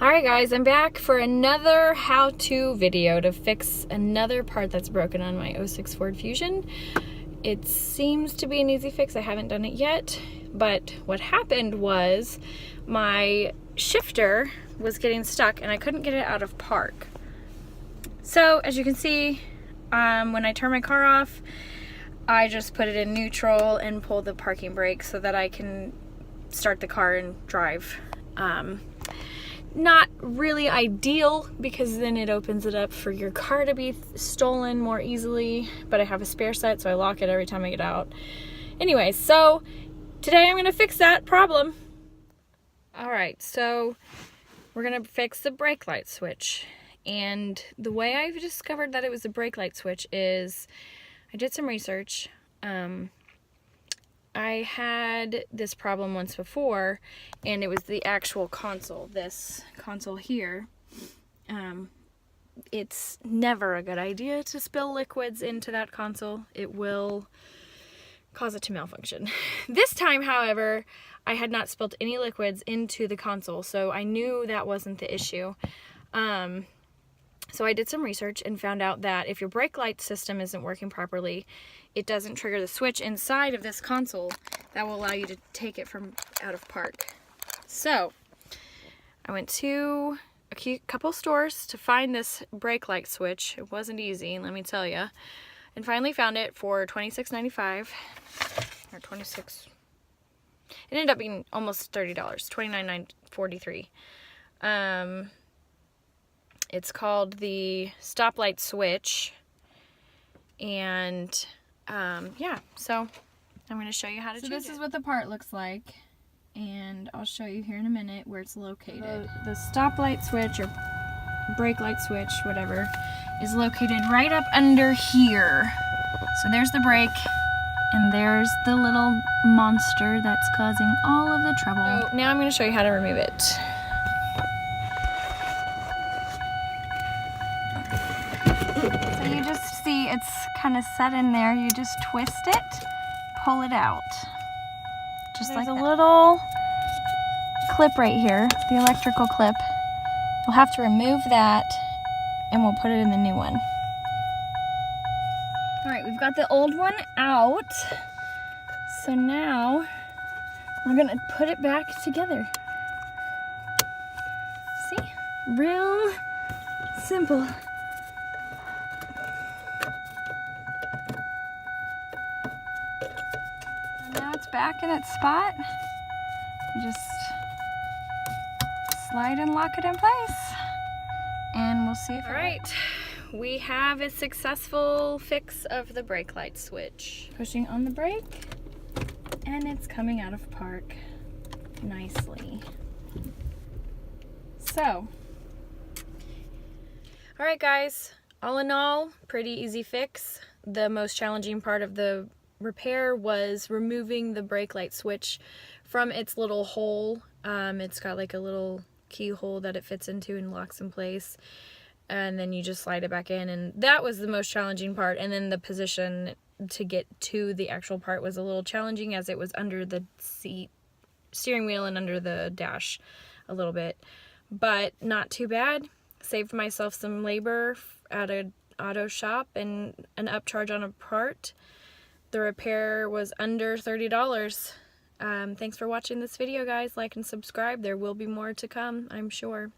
Alright guys, I'm back for another how-to video to fix another part that's broken on my 06 Ford Fusion. It seems to be an easy fix. I haven't done it yet, but what happened was my shifter was getting stuck and I couldn't get it out of park. So as you can see, when I turn my car off, I just put it in neutral and pull the parking brake so that I can start the car and drive. Not really ideal because then it opens it up for your car to be stolen more easily, but I have a spare set so I lock it every time I get out. Anyway, so today I'm going to fix that problem. Alright, so we're going to fix the brake light switch. And the way I've discovered that it was a brake light switch is I did some research. I had this problem once before, and it was the actual console, this console here. It's never a good idea to spill liquids into that console. It will cause it to malfunction. This time, however, I had not spilled any liquids into the console, so I knew that wasn't the issue. So I did some research and found out that if your brake light system isn't working properly, it doesn't trigger the switch inside of this console that will allow you to take it from out of park. So I went to a couple stores to find this brake light switch. It wasn't easy, let me tell you. And finally found it for $26.95 or $26. It ended up being almost $30, $29.43. It's called the stoplight switch, and yeah, so I'm going to show you how to change it. So this is what the part looks like, and I'll show you here in a minute where it's located. The stoplight switch or brake light switch, whatever, is located right up under here. So there's the brake, and there's the little monster that's causing all of the trouble. So now I'm going to show you how to remove it. So you just see it's kind of set in there. You just twist it, pull it out. Just like that. There's a little clip right here, the electrical clip. We'll have to remove that and we'll put it in the new one. Alright, we've got the old one out. So now we're going to put it back together. See? Real simple. Now it's back in its spot. You just slide and lock it in place, and we'll see if it works. We have a successful fix of the brake light switch. Pushing on the brake, and it's coming out of park nicely. So, alright guys, all in all, pretty easy fix. The most challenging part of the repair was removing the brake light switch from its little hole. It's got like a little keyhole that it fits into and locks in place, and then you just slide it back in, and that was the most challenging part. And then the position to get to the actual part was a little challenging as it was under the steering wheel and under the dash a little bit, but not too bad. Saved myself some labor at an auto shop and an upcharge on a part. The repair was under $30. Thanks for watching this video, guys. Like and subscribe. There will be more to come, I'm sure.